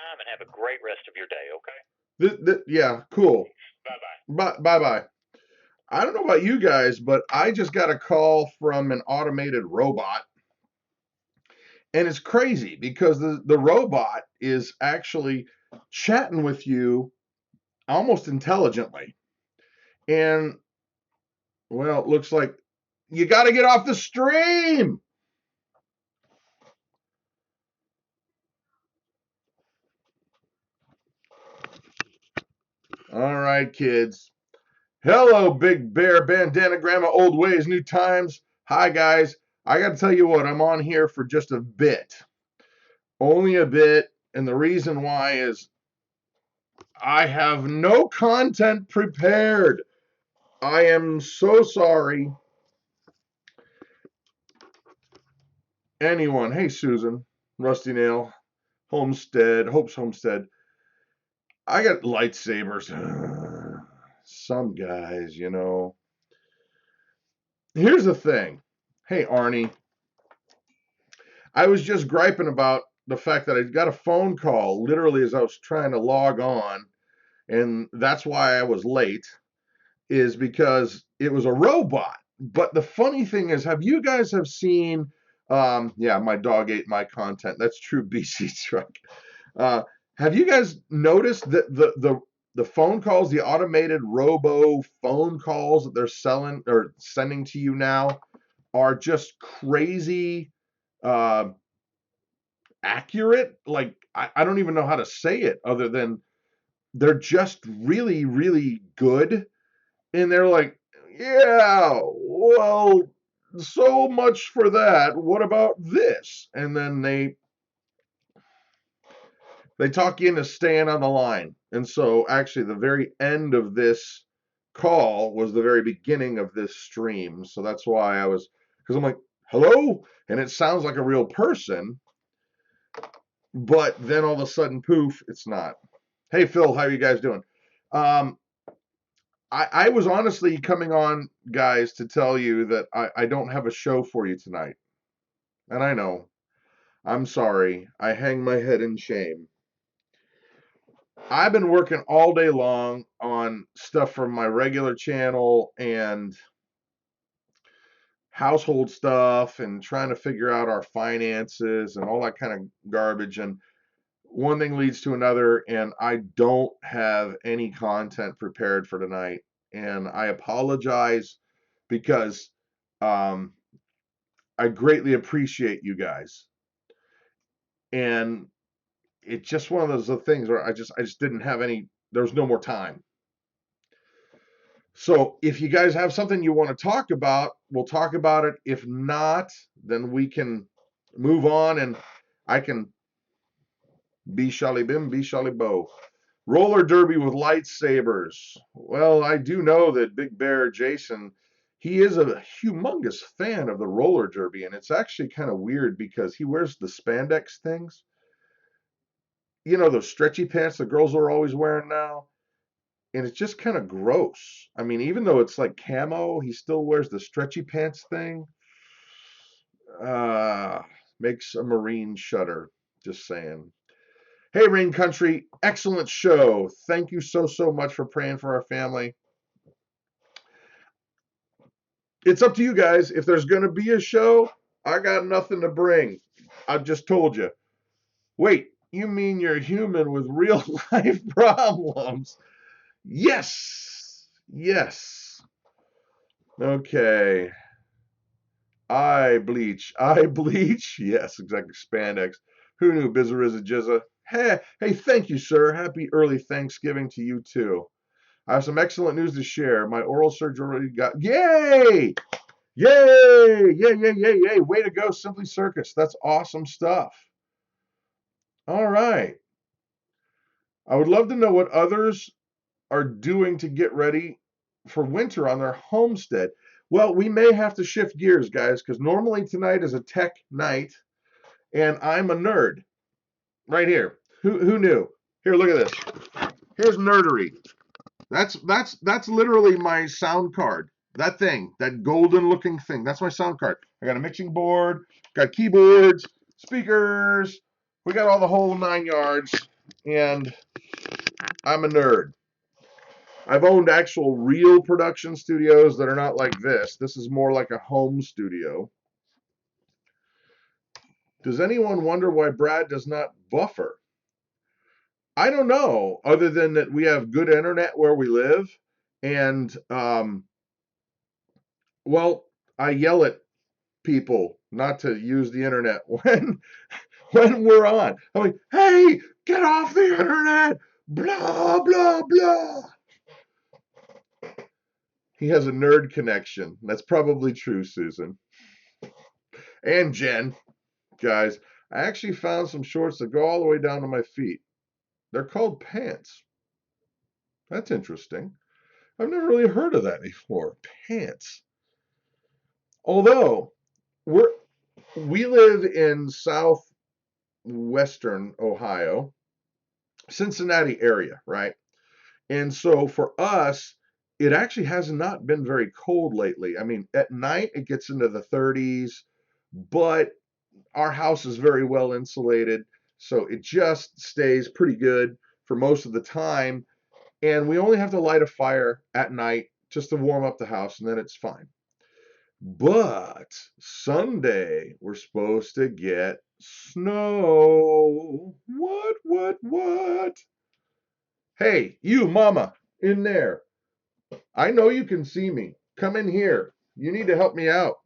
time and have a great rest of your day, okay? Yeah, cool. Bye-bye. Bye-bye. I don't know about you guys, but I just got a call from an automated robot. And it's crazy because the robot is actually chatting with you almost intelligently. And, well, it looks like you got to get off the stream. All right, kids. Hello, Big Bear, Bandana Grandma, Old Ways, New Times. Hi, guys. I got to tell you what, I'm on here for just a bit. Only a bit. And the reason why is I have no content prepared. I am so sorry. Anyone, hey, Susan, Rusty Nail, Homestead, Hope's Homestead. I got lightsabers. Some guys, you know. Here's the thing. Hey, Arnie. I was just griping about the fact that I got a phone call literally as I was trying to log on, and that's why I was late, is because it was a robot. But the funny thing is, have you guys have seen, yeah, my dog ate my content. That's true, BC Truck. Have you guys noticed that the phone calls, the automated robo phone calls that they're selling or sending to you now are just crazy accurate? Like I don't even know how to say it other than they're just really, really good. And they're like, yeah, well, so much for that. What about this? And then they talk you into staying on the line. And so actually the very end of this call was the very beginning of this stream. So that's why I was, because I'm like, hello? And it sounds like a real person. But then all of a sudden, poof, it's not. Hey, Phil, how are you guys doing? Um, I was honestly coming on, guys, to tell you that I don't have a show for you tonight. And I know. I'm sorry. I hang my head in shame. I've been working all day long on stuff from my regular channel and household stuff and trying to figure out our finances and all that kind of garbage. And one thing leads to another, and I don't have any content prepared for tonight. And I apologize because um, I greatly appreciate you guys. And it's just one of those things where I just didn't have any, there was no more time. So if you guys have something you want to talk about, we'll talk about it. If not, then we can move on and I can be Shelly Bim, be Shelly Bo. Roller derby with lightsabers. Well, I do know that Big Bear Jason, he is a humongous fan of the roller derby, and it's actually kind of weird because he wears the spandex things. You know, those stretchy pants the girls are always wearing now. And it's just kind of gross. I mean, even though it's like camo, he still wears the stretchy pants thing. Uh, Makes a Marine shudder. Just saying. Hey, Rain Country, excellent show. Thank you so much for praying for our family. It's up to you guys. If there's going to be a show, I got nothing to bring. I just told you. Wait, you mean you're human with real life problems? Yes. Yes. Okay. I bleach. I bleach. Yes, exactly. Spandex. Who knew? Bizarrizza Jizza. Hey, thank you, sir. Happy early Thanksgiving to you too. I have some excellent news to share. My oral surgery got yay! Yay! Yay! Way to go, Simply Circus. That's awesome stuff. All right. I would love to know what others are doing to get ready for winter on their homestead. Well, we may have to shift gears, guys, because normally tonight is a tech night, and I'm a nerd. Right here. Who knew? Here, look at this. Here's nerdery. That's literally my sound card. That thing, that golden looking thing, that's my sound card. I got a mixing board, got keyboards, speakers. We got all the whole 9 yards. and I'm a nerd. I've owned actual real production studios that are not like this. This is more like a home studio. Does anyone wonder why Brad does not buffer? I don't know, other than that we have good internet where we live, and well, I yell at people not to use the internet when we're on. I'm like, hey, get off the internet, blah blah blah. He has a nerd connection. That's probably true, Susan and Jen. Guys, I actually found some shorts that go all the way down to my feet. They're called pants. That's interesting. I've never really heard of that before. Pants. Although we live in southwestern Ohio, Cincinnati area, right? And so for us, it actually has not been very cold lately. I mean, at night it gets into the 30s, but our house is very well insulated, so it just stays pretty good for most of the time. And we only have to light a fire at night just to warm up the house, and then it's fine. But Sunday, we're supposed to get snow. What? Hey, you, mama, in there. I know you can see me. Come in here. You need to help me out.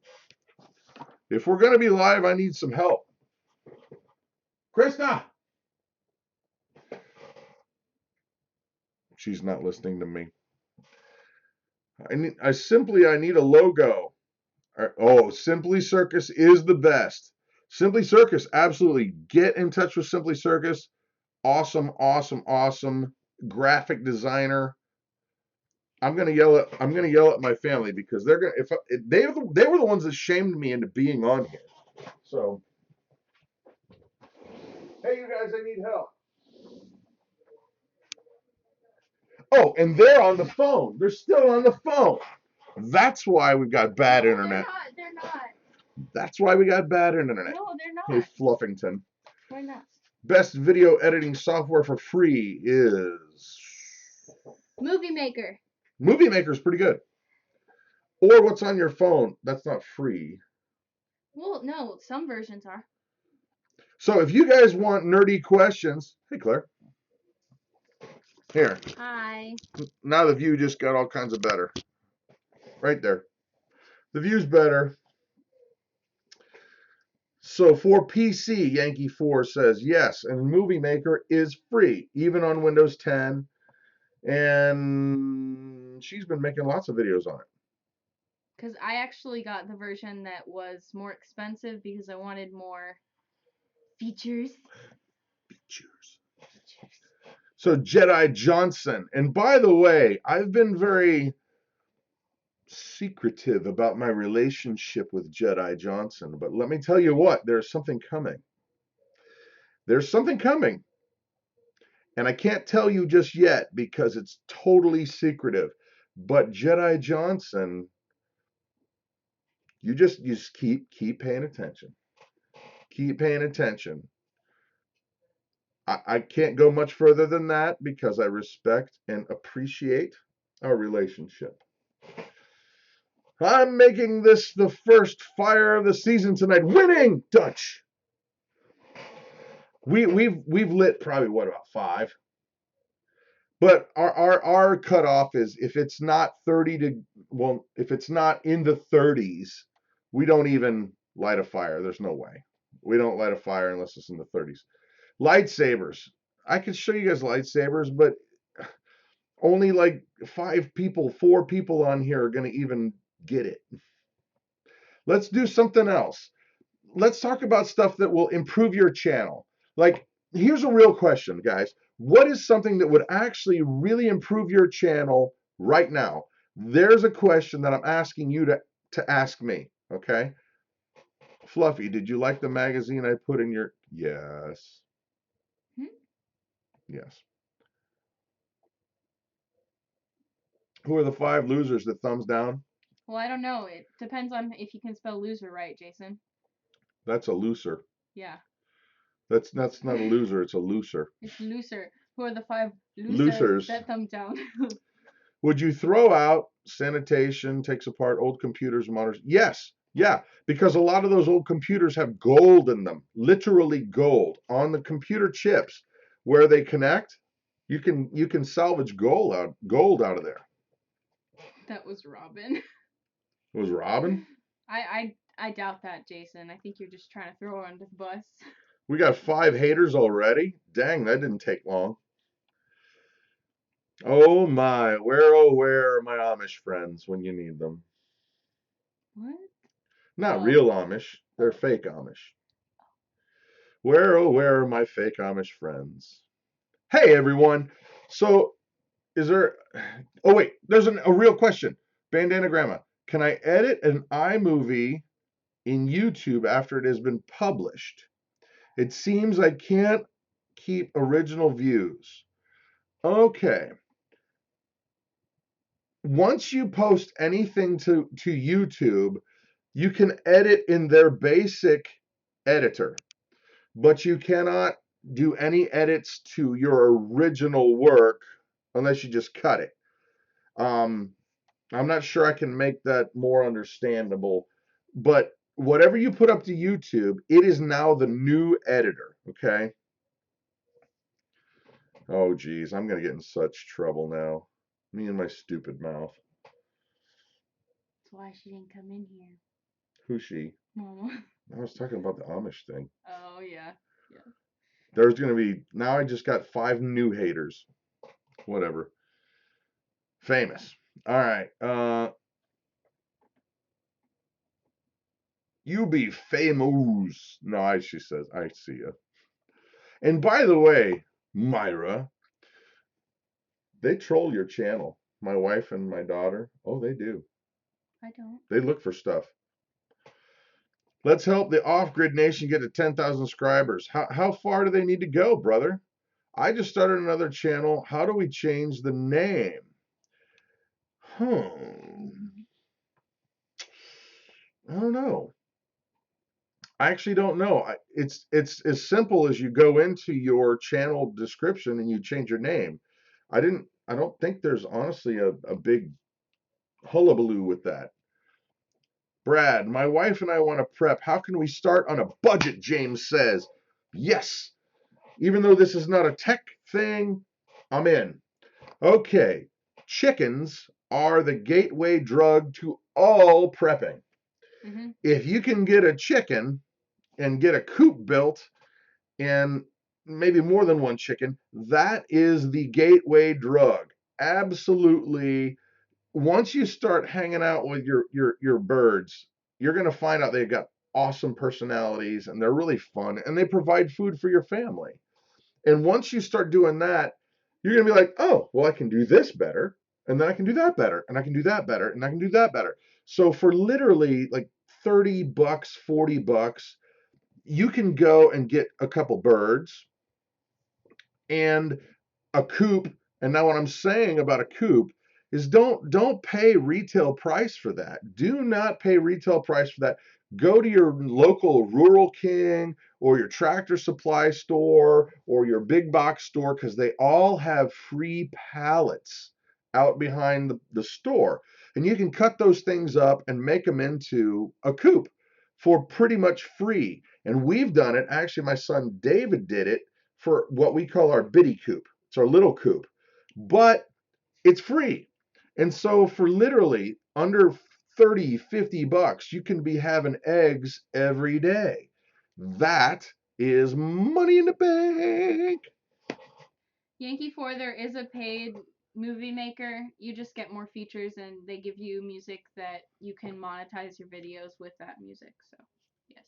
If we're going to be live, I need some help. Christa! She's not listening to me. I need a logo. Oh, Simply Circus is the best. Simply Circus, absolutely. Get in touch with Simply Circus. Awesome graphic designer. I'm gonna yell at my family because they're gonna if they were the ones that shamed me into being on here. So, hey, you guys, I need help. Oh, and they're on the phone. They're still on the phone. That's why we've got bad internet. They're not. That's why we got bad internet. No, they're not. Hey, Fluffington. Why not? Best video editing software for free is Movie Maker. Movie Maker is pretty good. Or what's on your phone. That's not free. Well, no, some versions are. So if you guys want nerdy questions, hey Claire. Here. Hi. Now the view just got all kinds of better. Right there. The view's better. So for PC, Yankee 4 says yes, and Movie Maker is free, even on Windows 10. And she's been making lots of videos on it. Because I actually got the version that was more expensive because I wanted more features. So Jedi Johnson. And by the way, I've been very secretive about my relationship with Jedi Johnson, but let me tell you what, there's something coming. There's something coming. And I can't tell you just yet because it's totally secretive. But Jedi Johnson, you just keep paying attention. Keep paying attention. I can't go much further than that because I respect and appreciate our relationship. I'm making this the first fire of the season tonight. Winning, Dutch. We've lit probably what, about 5. But our cutoff is if it's not 30 to, well, if it's not in the 30s, we don't even light a fire. There's no way. We don't light a fire unless it's in the 30s. Lightsabers. I could show you guys lightsabers, but only like 4 people on here are going to even get it. Let's do something else. Let's talk about stuff that will improve your channel. Like, here's a real question, guys. What is something that would actually really improve your channel right now? There's a question that I'm asking you to ask me, okay? Fluffy, did you like the magazine I put in your... Yes. Yes. Who are the 5 losers that thumbs down? Well, I don't know. It depends on if you can spell loser right, Jason. That's a looser. Yeah. That's not a loser, it's a looser. It's looser. Who are the 5 Losers. that thumb down? Would you throw out sanitation, takes apart old computers, monitors? Yes. Yeah, because a lot of those old computers have gold in them, literally gold on the computer chips where they connect. You can salvage gold out of there. That was Robin. It was Robin. I doubt that, Jason. I think you're just trying to throw her under the bus. We got 5 haters already. Dang, that didn't take long. Oh my, where are my Amish friends when you need them? What? Not Oh. real Amish, they're fake Amish. Where are my fake Amish friends? Hey everyone. So is there, oh wait, there's a real question. Bandana Grandma, can I edit an iMovie in YouTube after it has been published? It seems I can't keep original views. Okay. Once you post anything to YouTube, you can edit in their basic editor, but you cannot do any edits to your original work unless you just cut it. I'm not sure I can make that more understandable, but whatever you put up to YouTube, it is now the new editor, okay? Oh, geez, I'm going to get in such trouble now. Me and my stupid mouth. That's why she didn't come in here. Who's she? Mama. I was talking about the Amish thing. Oh, yeah. There's going to be, now I just got 5 new haters. Whatever. Famous. All right. You be famous. No, she says, I see ya. And by the way, Myra, they troll your channel. My wife and my daughter. Oh, they do. I don't. They look for stuff. Let's help the off-grid nation get to 10,000 subscribers. How far do they need to go, brother? I just started another channel. How do we change the name? I don't know. I actually don't know. It's as simple as you go into your channel description and you change your name. I don't think there's honestly a big hullabaloo with that. Brad, my wife and I want to prep. How can we start on a budget? James says. Yes. Even though this is not a tech thing, I'm in. Okay. Chickens are the gateway drug to all prepping. Mm-hmm. If you can get a chicken and get a coop built and maybe more than one chicken, that is the gateway drug. Absolutely. Once you start hanging out with your birds, you're going to find out they've got awesome personalities and they're really fun and they provide food for your family. And once you start doing that, you're going to be like, oh, well, I can do this better. And then I can do that better. And I can do that better. And I can do that better. So for literally like $30, $40, you can go and get a couple birds and a coop. And now what I'm saying about a coop is don't pay retail price for that. Do not pay retail price for that. Go to your local Rural King or your Tractor Supply store or your big box store because they all have free pallets out behind the store. And you can cut those things up and make them into a coop for pretty much free. And we've done it. Actually, my son David did it for what we call our bitty coop. It's our little coop, but it's free. And so for literally under 30, $50, you can be having eggs every day. That is money in the bank. Yankee 4, there is a paid movie maker. You just get more features and they give you music that you can monetize your videos with that music. So, yes.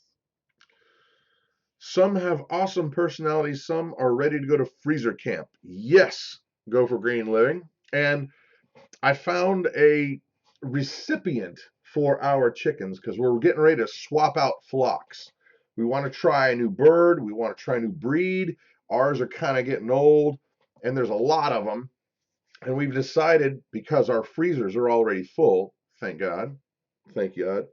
Some have awesome personalities. Some are ready to go to freezer camp. Yes, go for green living. And I found a recipient for our chickens because we're getting ready to swap out flocks. We want to try a new bird. We want to try a new breed. Ours are kind of getting old, and there's a lot of them. And we've decided because our freezers are already full, thank God, thank God,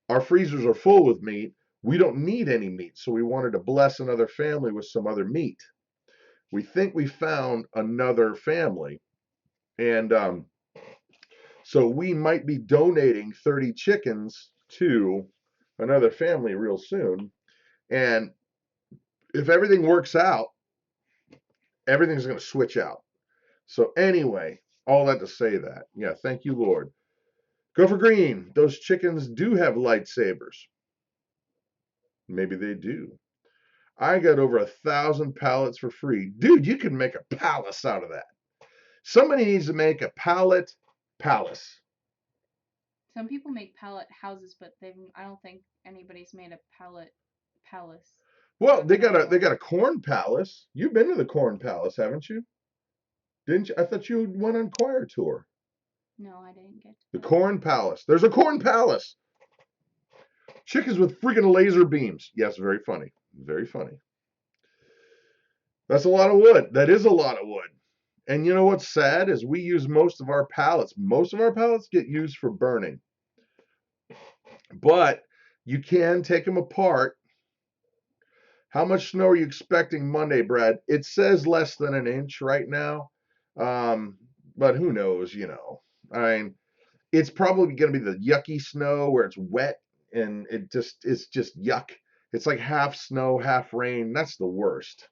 our freezers are full with meat. We don't need any meat, so we wanted to bless another family with some other meat. We think we found another family, and so we might be donating 30 chickens to another family real soon. And if everything works out, everything's going to switch out. So anyway, all that to say that, yeah, thank you, Lord. Go for green. Those chickens do have lightsabers. Maybe they do. I got over 1,000 pallets for free. Dude, you can make a palace out of that. Somebody needs to make a pallet palace. Some people make pallet houses, but I don't think anybody's made a pallet palace. Well, they got a corn palace. You've been to the corn palace, haven't you? Didn't you? I thought you went on choir tour. No, I didn't get to The that. corn palace. There's a corn palace. Chickens with freaking laser beams. Yes, very funny. Very funny. That's a lot of wood. That is a lot of wood. And you know what's sad is we use most of our pallets. Most of our pallets get used for burning. But you can take them apart. How much snow are you expecting Monday, Brad? It says less than an inch right now. But who knows, you know. I mean, it's probably going to be the yucky snow where it's wet and it's just yuck. It's like half snow, half rain. That's the worst.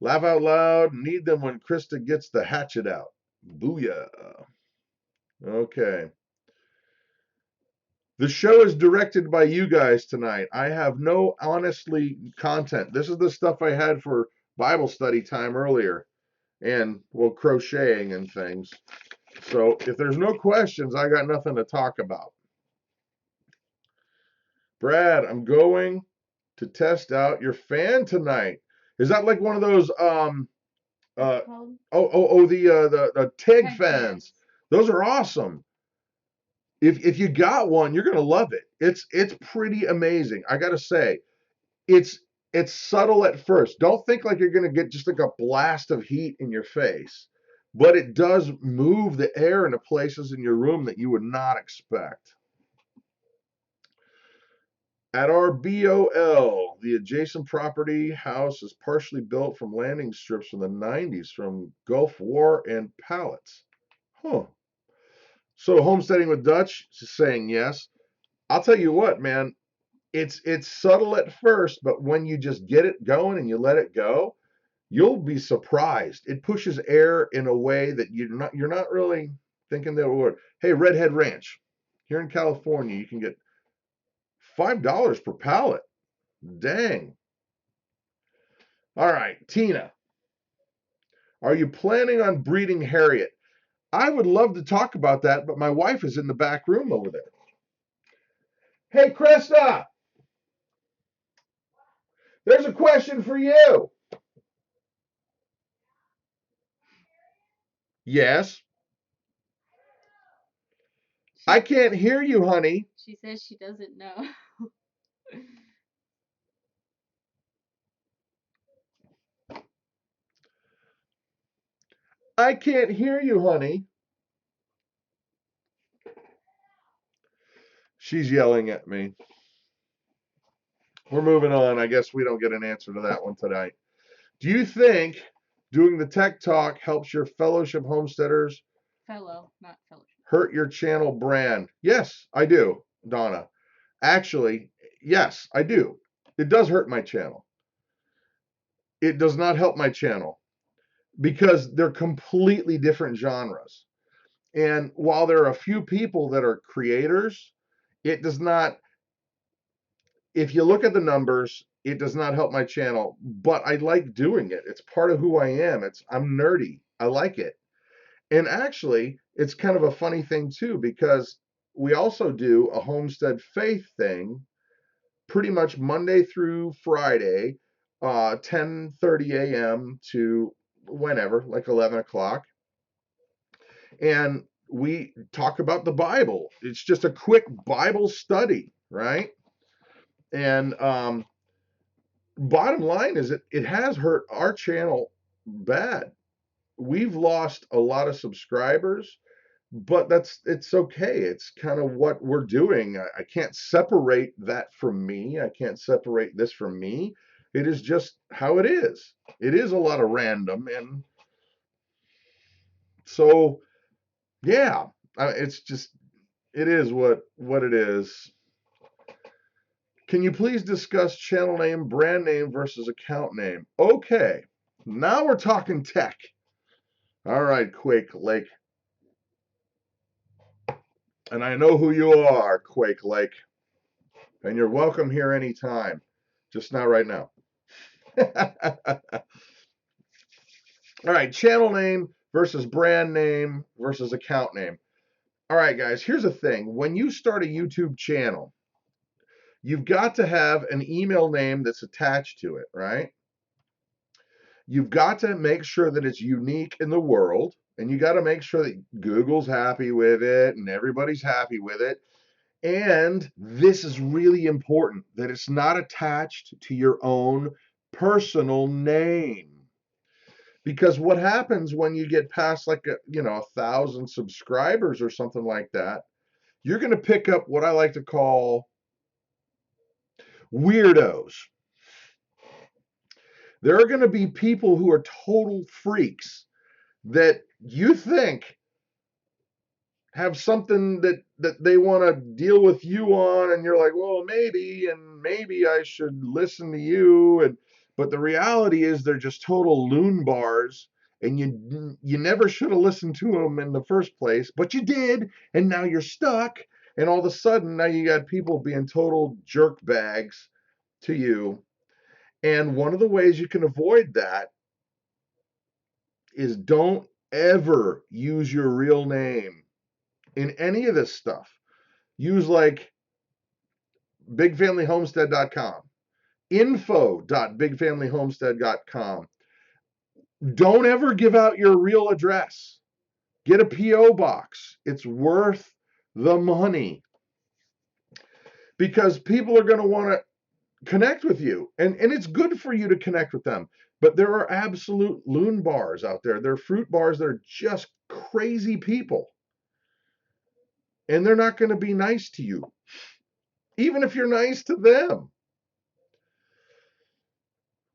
Laugh out loud. Need them when Christa gets the hatchet out. Booyah. Okay. The show is directed by you guys tonight. I have no honestly content. This is the stuff I had for Bible study time earlier and, well, crocheting and things. So if there's no questions, I got nothing to talk about. Brad, I'm going to test out your fan tonight. Is that like one of those the TEG fans? Those are awesome. If you got one, you're gonna love it. It's pretty amazing. I gotta say, it's subtle at first. Don't think like you're gonna get just like a blast of heat in your face, but it does move the air into places in your room that you would not expect. At our BOL, the adjacent property house is partially built from landing strips from the 90s from Gulf War and pallets. Huh. So homesteading with Dutch is saying yes. I'll tell you what, man, it's subtle at first, but when you just get it going and you let it go, you'll be surprised. It pushes air in a way that you're not really thinking that it would. Hey, Redhead Ranch, here in California, you can get $5 per pallet. Dang. All right, Tina, are you planning on breeding Harriet? I would love to talk about that, but my wife is in the back room over there. Hey, Krista, there's a question for you. Yes. I can't hear you, honey. She says she doesn't know. I can't hear you, honey. She's yelling at me. We're moving on. I guess we don't get an answer to that one tonight. Do you think doing the tech talk helps your fellowship homesteaders Fellow, not fellowship. hurt your channel brand? Yes, I do, Donna. Actually, yes, I do. It does hurt my channel. It does not help my channel because they're completely different genres. And while there are a few people that are creators, it does not, if you look at the numbers, it does not help my channel, but I like doing it. It's part of who I am. I'm nerdy. I like it. And actually, it's kind of a funny thing too, because we also do a homestead faith thing pretty much Monday through Friday, 10:30 a.m. to whenever, like 11 o'clock. And we talk about the Bible. It's just a quick Bible study, right? And bottom line is it has hurt our channel bad. We've lost a lot of subscribers but it's okay. It's kind of what we're doing. I can't separate that from me. I can't separate this from me. It is just how it is. It is a lot of random, and so yeah, it's just it is what it is. Can you please discuss channel name, brand name versus account name? Okay, now we're talking tech. All right, Quake Lake. And I know who you are, Quake Lake. And you're welcome here anytime. Just not right now. All right, channel name versus brand name versus account name. All right, guys, here's the thing. When you start a YouTube channel, you've got to have an email name that's attached to it, right? You've got to make sure that it's unique in the world, and you got to make sure that Google's happy with it and everybody's happy with it. And this is really important, that it's not attached to your own personal name. Because what happens when you get past like 1,000 subscribers or something like that, you're going to pick up what I like to call weirdos. There are going to be people who are total freaks that you think have something that they want to deal with you on, and you're like, well, maybe I should listen to you, but the reality is they're just total loon bars, and you never should have listened to them in the first place, but you did, and now you're stuck, and all of a sudden now you got people being total jerk bags to you. And one of the ways you can avoid that is don't ever use your real name in any of this stuff. Use like bigfamilyhomestead.com, info.bigfamilyhomestead.com. Don't ever give out your real address. Get a P.O. box. It's worth the money because people are going to want to connect with you. And it's good for you to connect with them. But there are absolute loon bars out there. There are fruit bars that are just crazy people. And they're not going to be nice to you, even if you're nice to them.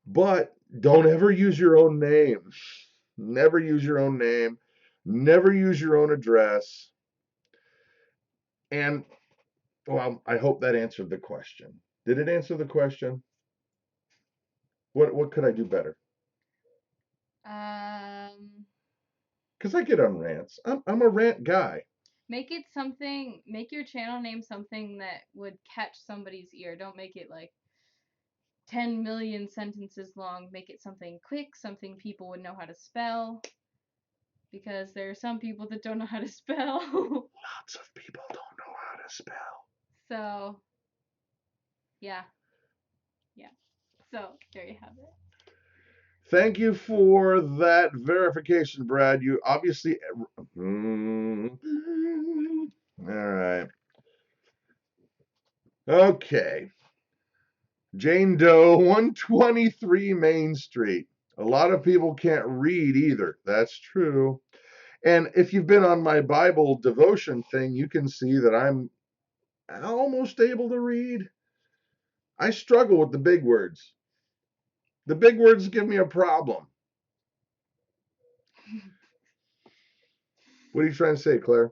But don't ever use your own name. Never use your own name. Never use your own address. And, well, I hope that answered the question. Did it answer the question? What could I do better? Because I get on rants. I'm a rant guy. Make your channel name something that would catch somebody's ear. Don't make it like 10 million sentences long. Make it something quick, something people would know how to spell. Because there are some people that don't know how to spell. Lots of people don't know how to spell. So, yeah. So, there you have it. Thank you for that verification, Brad. You obviously... All right. Okay. Jane Doe, 123 Main Street. A lot of people can't read either. That's true. And if you've been on my Bible devotion thing, you can see that I'm almost able to read. I struggle with the big words. The big words give me a problem. What are you trying to say, Claire?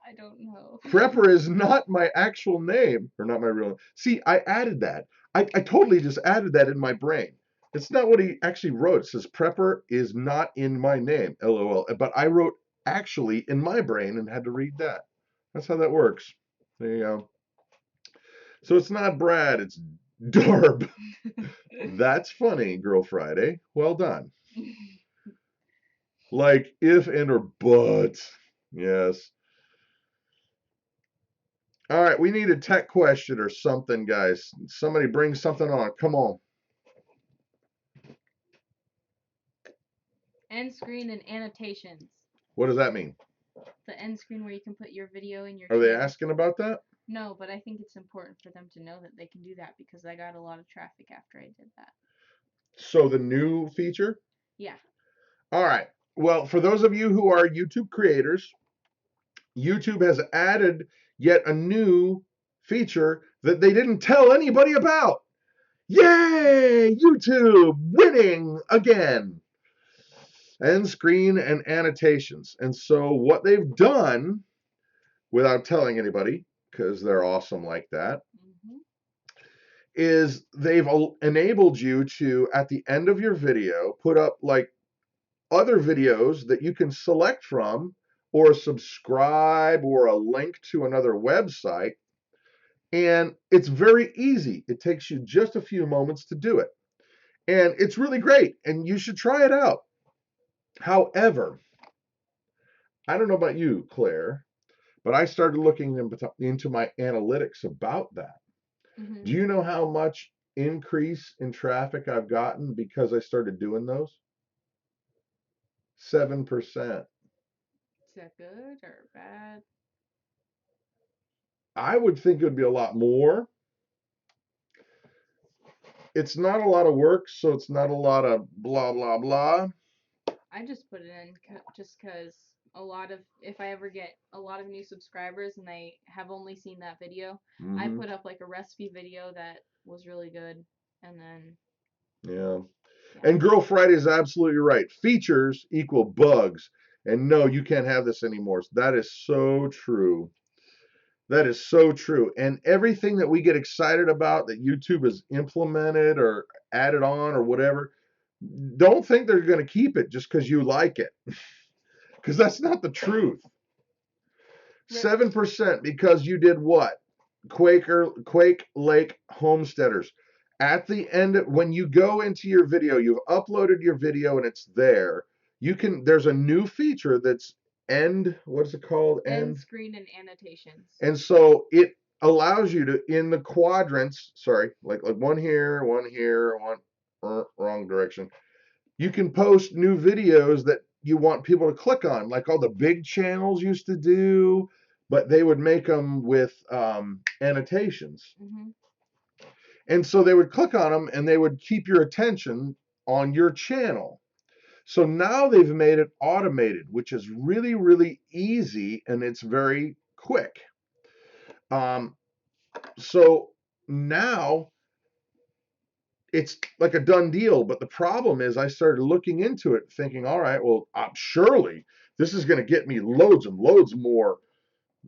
I don't know. Prepper is not my actual name, or not my real name. See, I added that. I totally just added that in my brain. It's not what he actually wrote. It says Prepper is not in my name, LOL. But I wrote actually in my brain and had to read that. That's how that works. There you go. So it's not Brad, it's Darb. That's funny, Girl Friday. Well done. Like if and or but. Yes. All right, we need a tech question or something, guys. Somebody bring something on. Come on. End screen and annotations. What does that mean? The end screen where you can put your video in your Are they channel. asking about that? No, but I think it's important for them to know that they can do that because I got a lot of traffic after I did that. So the new feature? Yeah. All right. Well, for those of you who are YouTube creators, YouTube has added yet a new feature that they didn't tell anybody about. Yay! YouTube winning again. End screen and annotations. And so what they've done, without telling anybody, because they're awesome like that, is they've enabled you to, at the end of your video, put up like other videos that you can select from, or subscribe, or a link to another website. And it's very easy. It takes you just a few moments to do it. And it's really great, and you should try it out. However, I don't know about you, Claire, but I started looking into my analytics about that. Do you know how much increase in traffic I've gotten because I started doing those? 7%. Is that good or bad? I would think it would be a lot more. It's not a lot of work, so it's not a lot of blah, blah, blah. I just put it in just because a lot of, if I ever get a lot of new subscribers and they have only seen that video, I put up like a recipe video that was really good, and then yeah. And Girl Friday is absolutely right. Features equal bugs. And no, you can't have this anymore. That is so true. That is so true. And everything that we get excited about that YouTube has implemented or added on or whatever, don't think they're going to keep it just because you like it. Because that's not the truth. 7% because you did what? Quake Lake Homesteaders. At the end, when you go into your video, you've uploaded your video and it's there. There's a new feature that's what is it called? End screen and annotations. And so it allows you to, in the quadrants, sorry, like one here, one, wrong direction. You can post new videos that you want people to click on, like all the big channels used to do, but they would make them with annotations. And so they would click on them and they would keep your attention on your channel. So now they've made it automated, which is really, really easy, and it's very quick. So now it's like a done deal. But the problem is I started looking into it thinking, all right, well, surely this is going to get me loads and loads more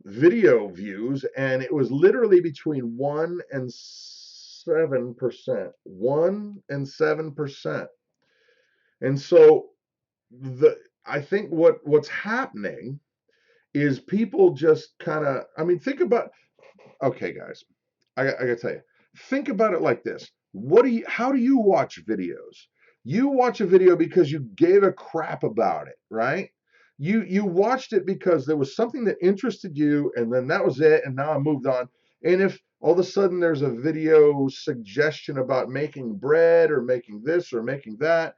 video views. And it was literally between 1 and 7%. 1 and 7%. And so I think what's happening is people just kind of, I mean, think about, okay, guys, I got to tell you, think about it like this. How do you watch videos? You watch a video because you gave a crap about it, right? You watched it because there was something that interested you, and then that was it, and now I moved on. And if all of a sudden there's a video suggestion about making bread or making this or making that,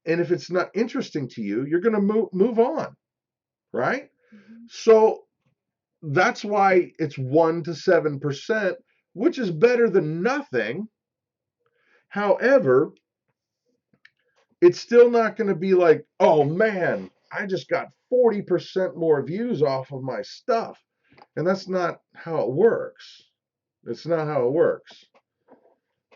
and if it's not interesting to you, you're going to move on, right? So that's why it's 1 to 7%, which is better than nothing. However, it's still not going to be like, oh man, I just got 40% more views off of my stuff. And that's not how it works. It's not how it works.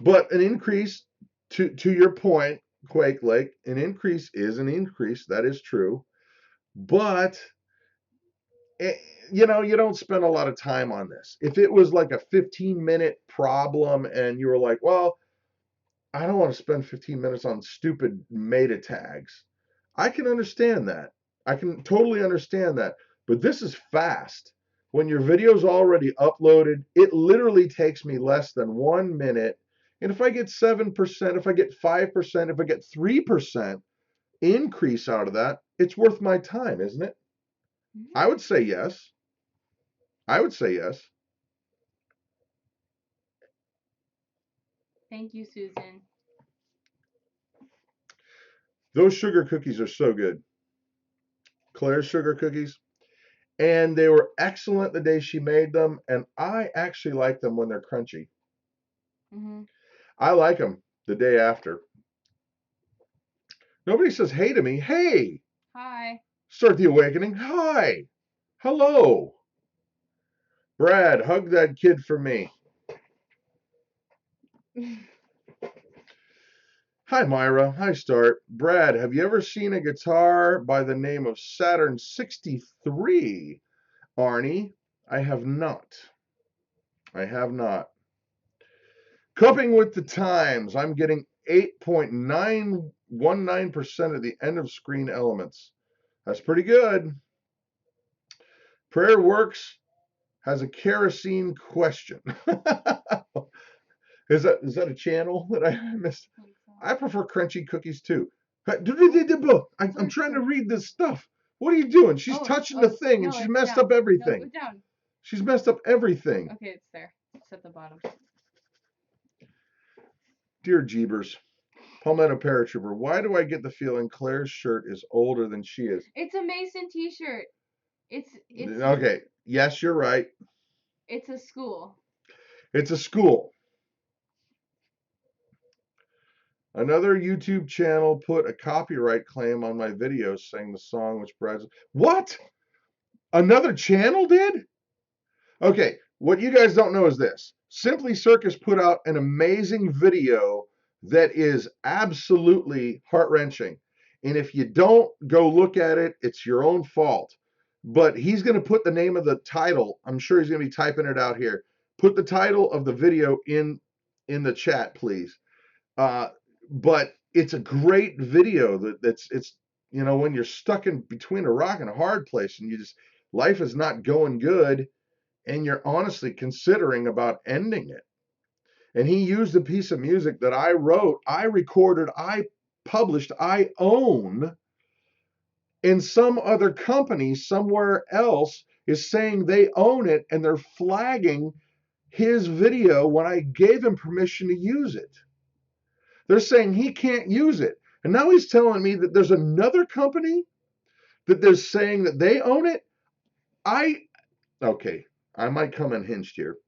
But an increase, to your point, Quake Lake, an increase is an increase. That is true. But you don't spend a lot of time on this. If it was like a 15-minute problem and you were like, well, I don't want to spend 15 minutes on stupid meta tags, I can understand that. I can totally understand that. But this is fast. When your video's already uploaded, it literally takes me less than 1 minute. And if I get 7%, if I get 5%, if I get 3% increase out of that, it's worth my time, isn't it? I would say yes. I would say yes. Thank you, Susan. Those sugar cookies are so good. Claire's sugar cookies. And they were excellent the day she made them. And I actually like them when they're crunchy. I like them the day after. Nobody says hey to me. Hey. Hi. Start the awakening. Hi. Hello. Brad, hug that kid for me. Hi, Myra. Hi, Start. Brad, have you ever seen a guitar by the name of Saturn 63? Arnie, I have not. I have not. Coping with the times. I'm getting 8.919% of the end of screen elements. That's pretty good. Prayer Works has a kerosene question. Is that a channel that I missed? I prefer crunchy cookies too. I'm trying to read this stuff. What are you doing? She's touching the thing and she's messed up everything. No, go down. She's messed up everything. Okay, it's there. It's at the bottom. Dear Jeebers, Palmetto Paratrooper, why do I get the feeling Claire's shirt is older than she is? It's a Mason t-shirt. It's okay. Yes, you're right. It's a school. It's a school. Another YouTube channel put a copyright claim on my video saying the song which Brad's... What? Another channel did? Okay, what you guys don't know is this. Simply Circus put out an amazing video that is absolutely heart-wrenching. And if you don't go look at it, it's your own fault. But he's going to put the name of the title. I'm sure he's going to be typing it out here. Put the title of the video in the chat, please. But it's a great video it's when you're stuck in between a rock and a hard place and life is not going good and you're honestly considering about ending it. And he used a piece of music that I wrote, I recorded, I published, I own, and some other company somewhere else is saying they own it and they're flagging his video when I gave him permission to use it. They're saying he can't use it. And now he's telling me that there's another company that they're saying that they own it. Okay, I might come unhinged here.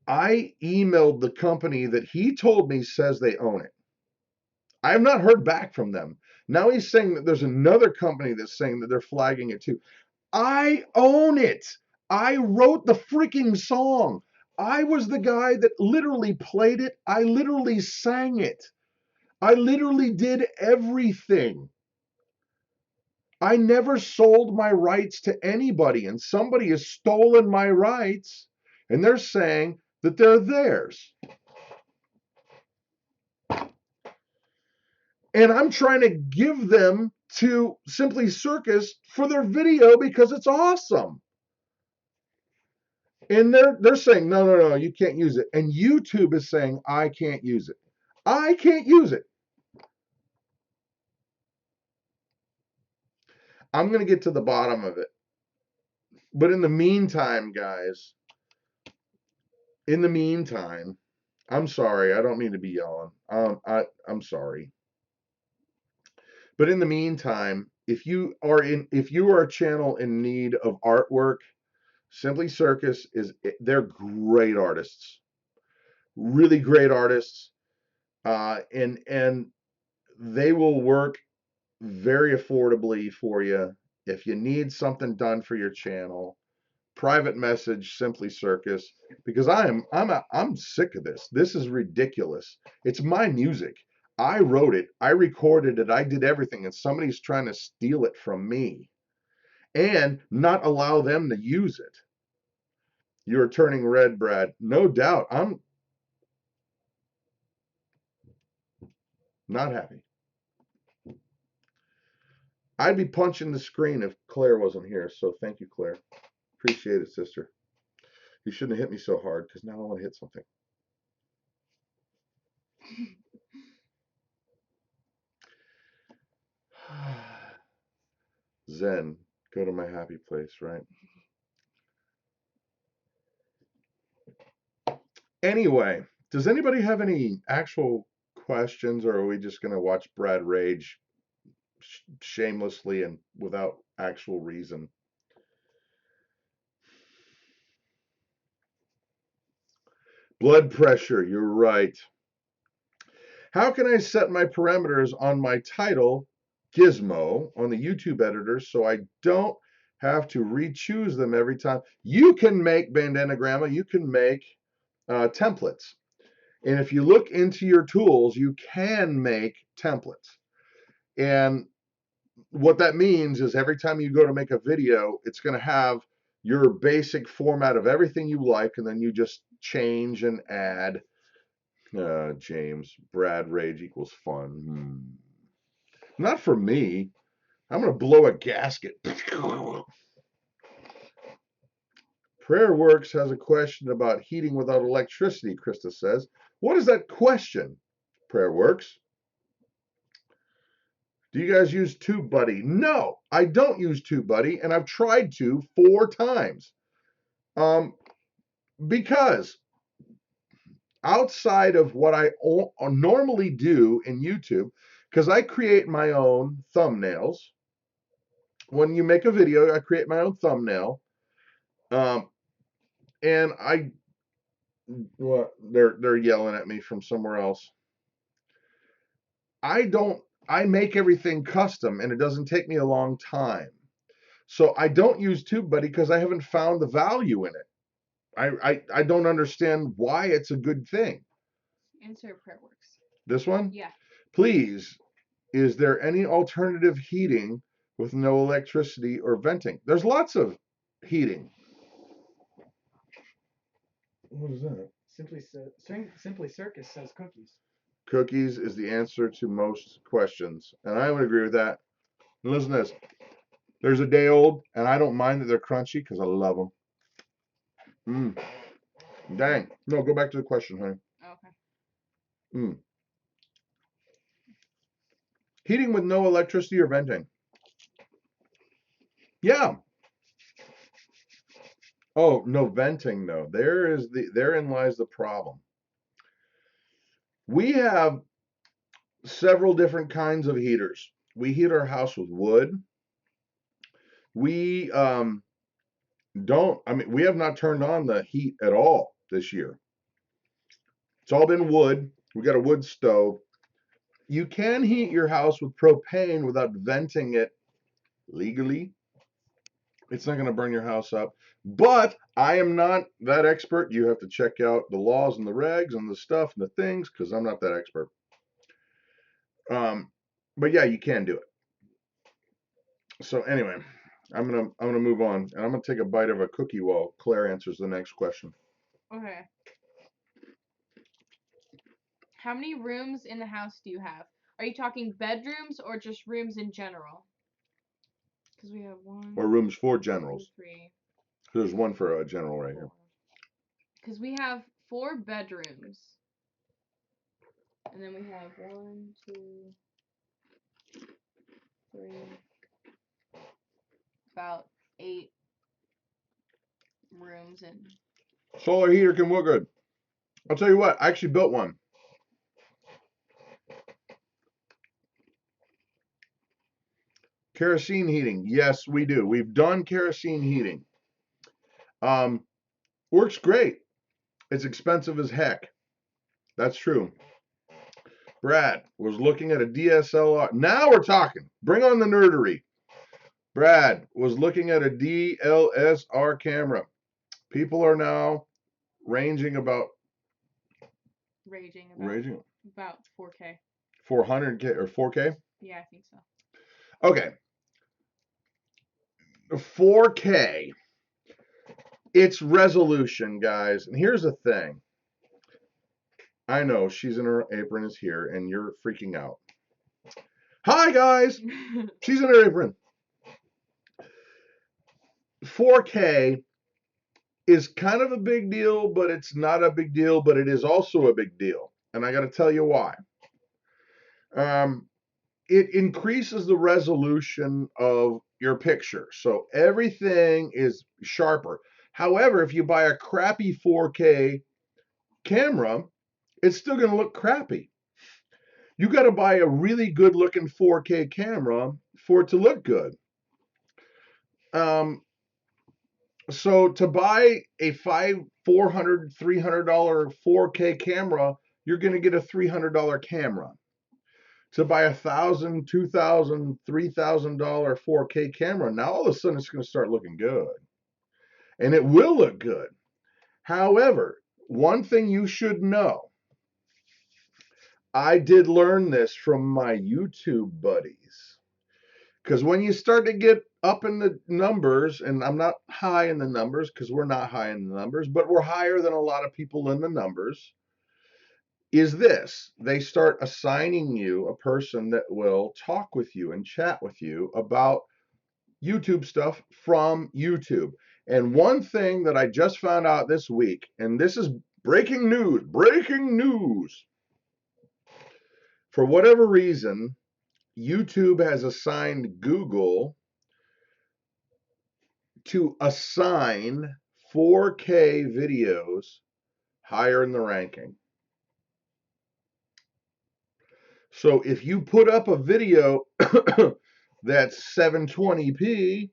I emailed the company that he told me says they own it. I have not heard back from them. Now he's saying that there's another company that's saying that they're flagging it too. I own it. I wrote the freaking song. I was the guy that literally played it. I literally sang it. I literally did everything. I never sold my rights to anybody, and somebody has stolen my rights, and they're saying that they're theirs. And I'm trying to give them to Simply Circus for their video because it's awesome. And they're saying, no, you can't use it. And YouTube is saying, I can't use it. I can't use it. I'm going to get to the bottom of it. But in the meantime, guys, I'm sorry. I don't mean to be yelling. I'm sorry. But in the meantime, if you are a channel in need of artwork, Simply Circus they're great artists, really great artists, and they will work very affordably for you. If you need something done for your channel, private message Simply Circus, because I'm sick of this. This is ridiculous. It's my music. I wrote it, I recorded it, I did everything, and somebody's trying to steal it from me and not allow them to use it. You're turning red, Brad. No doubt. I'm not happy. I'd be punching the screen if Claire wasn't here, so thank you, Claire. Appreciate it, sister. You shouldn't have hit me so hard, because now I want to hit something. Zen, go to my happy place, right? Anyway, does anybody have any actual questions, or are we just going to watch Brad rage shamelessly and without actual reason? Blood pressure, you're right. How can I set my parameters on my title? gizmo on the YouTube editor so I don't have to re-choose them every time. You can make bandanagrama, you can make templates. And if you look into your tools, you can make templates. And what that means is every time you go to make a video, it's going to have your basic format of everything you like, and then you just change and add. James, Brad rage equals fun. Not for me. I'm going to blow a gasket. Prayer Works has a question about heating without electricity, Christa says. What is that question, Prayer Works? Do you guys use TubeBuddy? No, I don't use TubeBuddy, and I've tried to 4 times. Because outside of what I normally do in YouTube, because I create my own thumbnails. When you make a video, I create my own thumbnail. And they're yelling at me from somewhere else. I make everything custom, and it doesn't take me a long time. So I don't use TubeBuddy because I haven't found the value in it. I don't understand why it's a good thing. Answer Prayer Works. This one? Yeah. Please, is there any alternative heating with no electricity or venting? There's lots of heating. What is that? Simply Circus says cookies. Cookies is the answer to most questions, and I would agree with that. And listen to this. There's a day old, and I don't mind that they're crunchy because I love them. Dang. No, go back to the question, honey. Okay. Heating with no electricity or venting. Yeah. Oh, no venting, though. Therein lies the problem. We have several different kinds of heaters. We heat our house with wood. We we have not turned on the heat at all this year. It's all been wood. We got a wood stove. You can heat your house with propane without venting it legally. It's not going to burn your house up. But I am not that expert. You have to check out the laws and the regs and the stuff and the things because I'm not that expert. But yeah, you can do it. So anyway, I'm gonna move on, and I'm gonna take a bite of a cookie while Claire answers the next question. Okay. How many rooms in the house do you have? Are you talking bedrooms or just rooms in general? Because we have 1. Or rooms for generals. 2, 3. There's one for a general right here. Because we have 4 bedrooms. And then we have 1, 2, 3, about 8 rooms in. Solar heater can work good. I'll tell you what, I actually built one. Kerosene heating. Yes, we do. We've done kerosene heating. Works great. It's expensive as heck. That's true. Brad was looking at a DSLR. Now we're talking. Bring on the nerdery. Brad was looking at a DLSR camera. People are now raging about 4K. 400K or 4K? Yeah, I think so. Okay. 4K. It's resolution, guys. And here's the thing. I know she's in her apron is here and you're freaking out. Hi, guys. She's in her apron. 4K is kind of a big deal, but it's not a big deal, but it is also a big deal. And I got to tell you why. It increases the resolution of your picture. So everything is sharper. However, if you buy a crappy 4K camera, it's still going to look crappy. You got to buy a really good looking 4K camera for it to look good. So to buy a $400, $300 4K camera, you're going to get a $300 camera. to buy $1,000, $2,000, $3,000 4K camera. Now all of a sudden it's going to start looking good. And it will look good. However, one thing you should know, I did learn this from my YouTube buddies. Because when you start to get up in the numbers, and I'm not high in the numbers because we're not high in the numbers, but we're higher than a lot of people in the numbers, is this. They start assigning you a person that will talk with you and chat with you about YouTube stuff from YouTube. And one thing that I just found out this week, and this is breaking news. For whatever reason, YouTube has assigned Google to assign 4K videos higher in the ranking. So if you put up a video that's 720p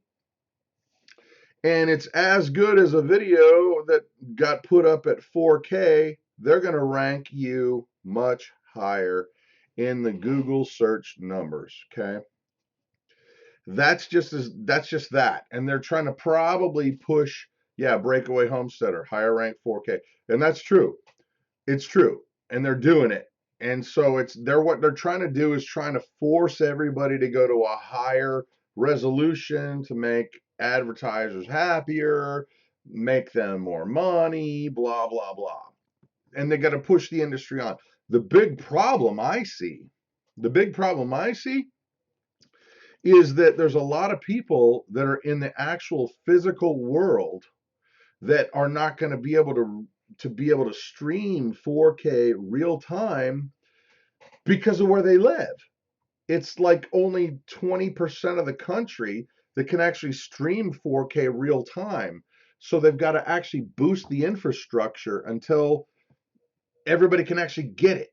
and it's as good as a video that got put up at 4K, they're going to rank you much higher in the Google search numbers, okay? That's just that. And they're trying to probably push, yeah, Breakaway Homesteader, higher rank 4K. And that's true. It's true. And they're doing it. And so what they're trying to do is trying to force everybody to go to a higher resolution to make advertisers happier, make them more money, blah, blah, blah. And they got to push the industry on. The big problem I see is that there's a lot of people that are in the actual physical world that are not going to be able to stream 4K real time because of where they live. It's like only 20% of the country that can actually stream 4K real time. So they've got to actually boost the infrastructure until everybody can actually get it.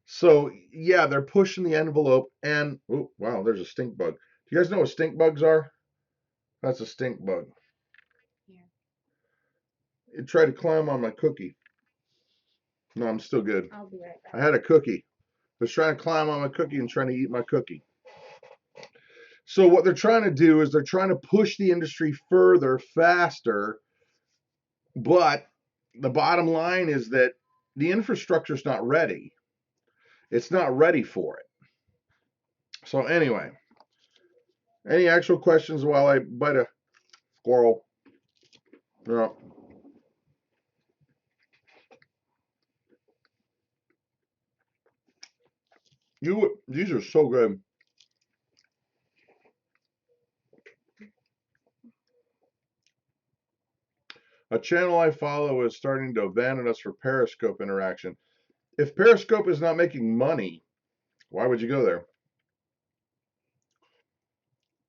So yeah, they're pushing the envelope. And oh wow, there's a stink bug. Do you guys know what stink bugs are? That's a stink bug. Yeah. It tried to climb on my cookie. No, I'm still good. I'll be right back. I had a cookie. It was trying to climb on my cookie and trying to eat my cookie. So what they're trying to do is they're trying to push the industry further, faster. But the bottom line is that the infrastructure is not ready. It's not ready for it. So anyway, any actual questions while I bite a squirrel? No. These are so good. A channel I follow is starting to abandon us for Periscope interaction. If Periscope is not making money, why would you go there?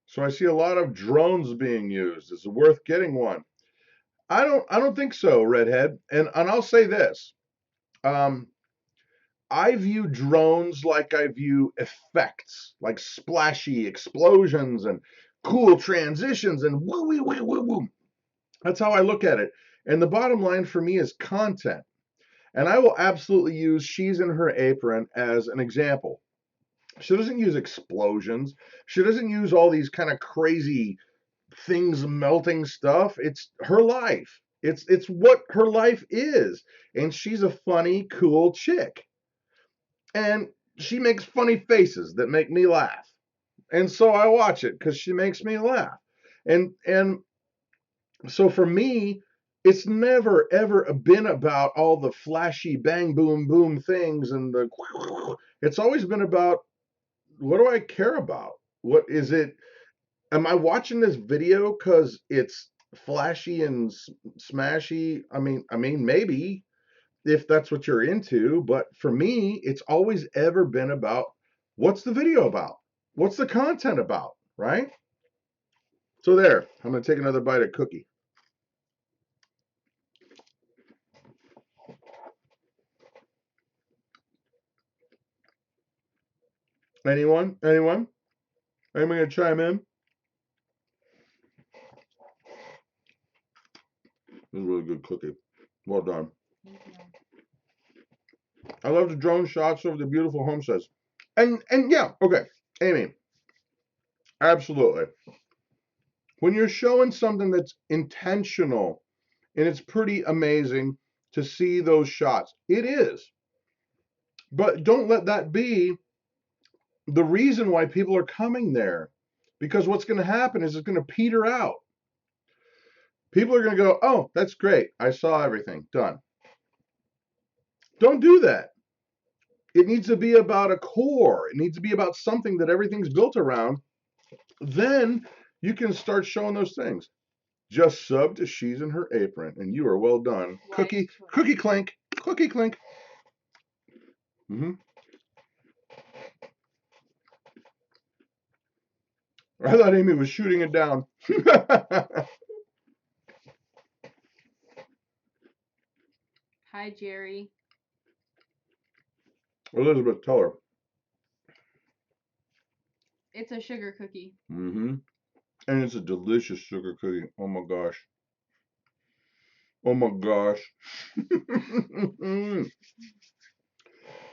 So I see a lot of drones being used. Is it worth getting one? I don't think so, Redhead. And I'll say this. I view drones like I view effects, like splashy explosions and cool transitions and woo woo woo woo woo. That's how I look at it. And the bottom line for me is content. And I will absolutely use She's in Her Apron as an example. She doesn't use explosions. She doesn't use all these kind of crazy things melting stuff. It's her life. It's what her life is. And she's a funny, cool chick. And she makes funny faces that make me laugh. And so I watch it because she makes me laugh. And so for me, it's never ever been about all the flashy bang boom boom things and the it's always been about what do I care about? What is it? Am I watching this video because it's flashy and smashy? I mean, maybe if that's what you're into, but for me, it's always ever been about what's the video about? What's the content about, right? So there, I'm going to take another bite of cookie. Anyone? Anyone going to chime in? This is a really good cookie. Well done. I love the drone shots of the beautiful homesteads. And yeah, okay, Amy, absolutely. When you're showing something that's intentional, and it's pretty amazing to see those shots, it is. But don't let that be the reason why people are coming there, because what's going to happen is it's going to peter out. People are going to go, oh, that's great, I saw everything, done. Don't do that. It needs to be about a core. It needs to be about something that everything's built around. Then you can start showing those things. Just sub to She's in Her Apron, and you are well done. Cookie clink, cookie clink. I thought Amy was shooting it down. Hi, Jerry. Elizabeth, tell her. It's a sugar cookie. And it's a delicious sugar cookie. Oh my gosh. Oh my gosh.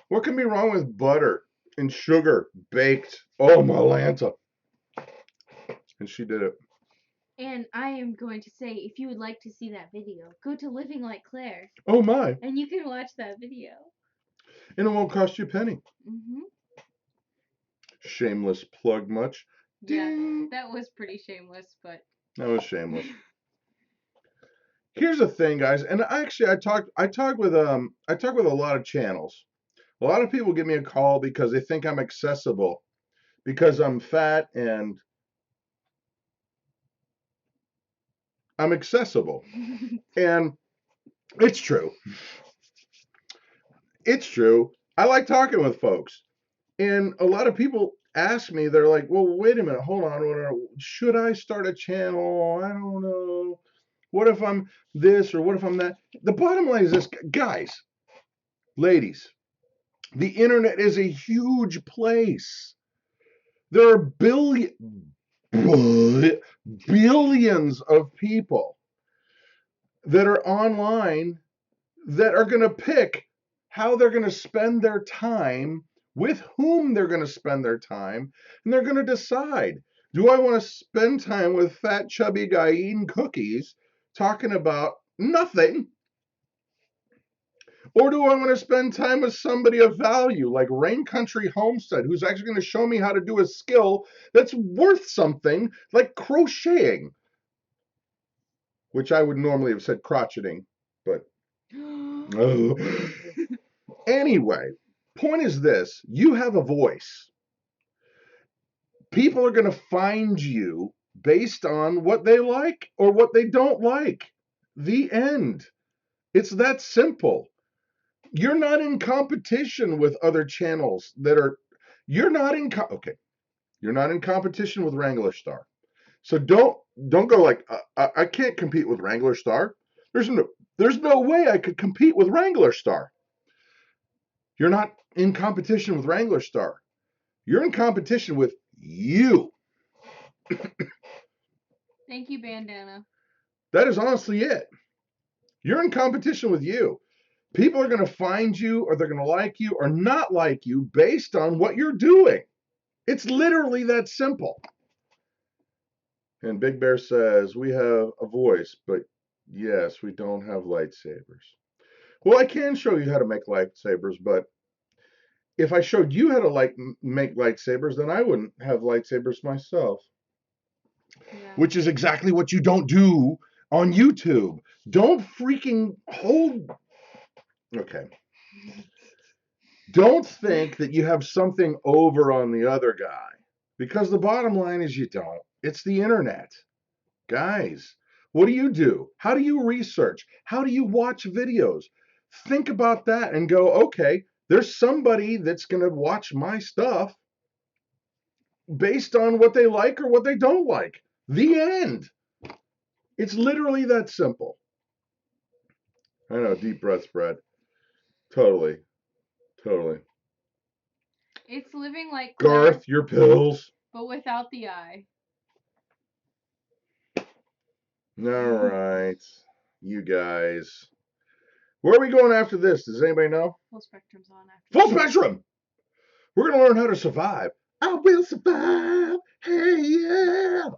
What can be wrong with butter and sugar baked? Oh my Lanta. And she did it. And I am going to say, if you would like to see that video, go to Living Like Claire. Oh my. And you can watch that video. And it won't cost you a penny. Mm-hmm. Shameless plug much? Yeah, Ding. that was pretty shameless, but... That was shameless. Here's the thing, guys, and actually I talk with a lot of channels. A lot of people give me a call because they think I'm accessible because I'm fat and I'm accessible. And it's true. It's true. I like talking with folks. And a lot of people ask me, they're like, well, wait a minute, hold on. Should I start a channel? I don't know. What if I'm this or what if I'm that? The bottom line is this, guys, ladies, the internet is a huge place. There are billions of people that are online that are going to pick how they're going to spend their time, with whom they're going to spend their time, and they're going to decide, do I want to spend time with fat, chubby guy eating cookies, talking about nothing, or do I want to spend time with somebody of value like Rain Country Homestead, who's actually going to show me how to do a skill that's worth something, like crocheting, which I would normally have said crotcheting, but anyway, point is this, you have a voice. People are going to find you based on what they like or what they don't like. The end. It's that simple. You're not in competition with other channels that are, you're not in competition with Wrangler Star. So don't go like, I can't compete with Wrangler Star. There's no way I could compete with Wrangler Star. You're not in competition with Wrangler Star. You're in competition with you. Thank you, Bandana. That is honestly it. You're in competition with you. People are going to find you, or they're going to like you or not like you based on what you're doing. It's literally that simple. And Big Bear says, we have a voice, but yes, we don't have lightsabers. Well, I can show you how to make lightsabers, but if I showed you how to make lightsabers, then I wouldn't have lightsabers myself. Yeah. Which is exactly what you don't do on YouTube. Don't freaking hold... Okay. Don't think that you have something over on the other guy, because the bottom line is you don't. It's the internet. Guys, what do? How do you research? How do you watch videos? Think about that and go, okay, there's somebody that's going to watch my stuff based on what they like or what they don't like. The end. It's literally that simple. I know, deep breaths, Brad. Totally. It's living like Claire, Garth, your pills. But without the eye. All right, you guys. Where are we going after this? Does anybody know? Full Spectrum's on after. Full Spectrum! We're going to learn how to survive. I will survive. Hey, yeah.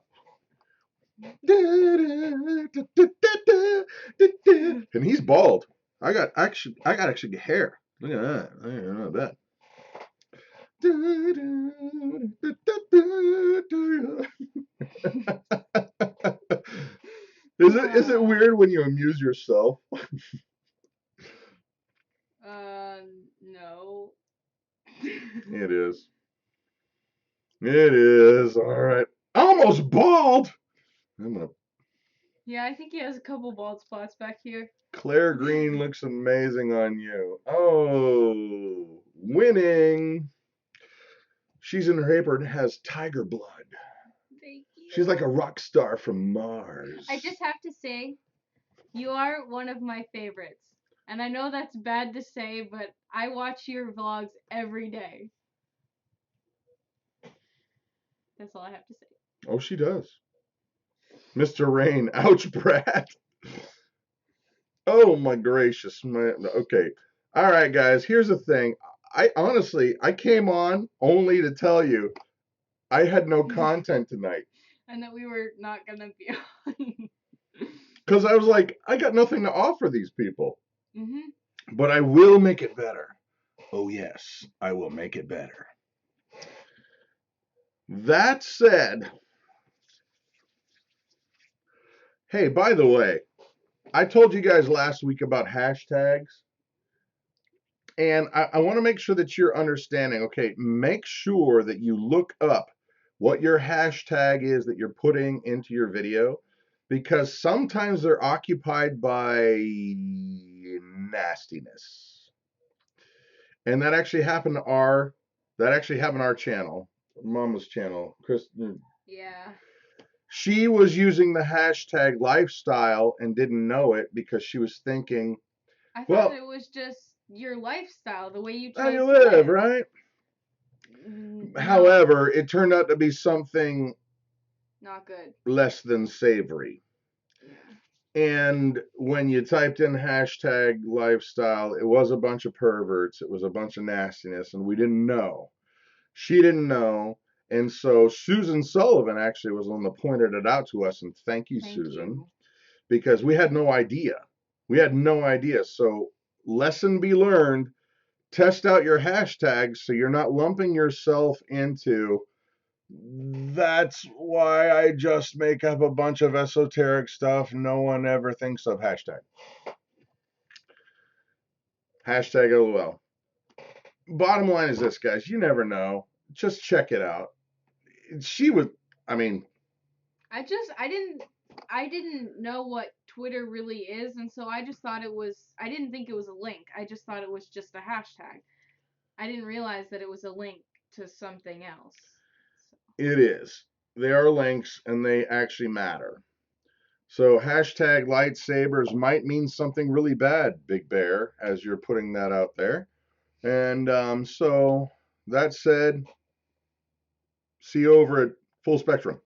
And he's bald. I got actually hair. Look at that. I don't know that. Is it weird when you amuse yourself? No. It is. It is. All right. Almost bald. I'm gonna. Yeah, I think he has a couple bald spots back here. Claire Green looks amazing on you. Oh, winning. She's in her apron and has tiger blood. Thank you. She's like a rock star from Mars. I just have to say, you are one of my favorites. And I know that's bad to say, but I watch your vlogs every day. That's all I have to say. Oh, she does. Mr. Rain, ouch, Brad. Oh my gracious, man. Okay. All right, guys, here's the thing. I came on only to tell you I had no content tonight. And that we were not gonna be on. Because I was like, I got nothing to offer these people. Mhm. But I will make it better. Oh yes, I will make it better. That said, hey, by the way, I told you guys last week about hashtags. And I want to make sure that you're understanding, okay, make sure that you look up what your hashtag is that you're putting into your video, because sometimes they're occupied by nastiness. And that actually happened to our channel, Mama's channel. Yeah. She was using the hashtag lifestyle and didn't know it because she was thinking, I well, thought it was just your lifestyle, the way you chose how you to live, right? No. However, it turned out to be something Not good. less than savory. Yeah. And when you typed in hashtag lifestyle, it was a bunch of perverts. It was a bunch of nastiness, and we didn't know. She didn't know. And so Susan Sullivan actually was the one that pointed it out to us. And thank you, Susan, because we had no idea. We had no idea. So lesson be learned, test out your hashtags so you're not lumping yourself into, that's why I just make up a bunch of esoteric stuff no one ever thinks of. Hashtag LOL. Bottom line is this, guys. You never know. Just check it out. She was, I mean, I didn't know what Twitter really is, and so I just thought I didn't think it was a link. I just thought it was just a hashtag. I didn't realize that it was a link to something else. It is. They are links and they actually matter. So hashtag lightsabers might mean something really bad, Big Bear, as you're putting that out there. And so that said, see you over at Full Spectrum.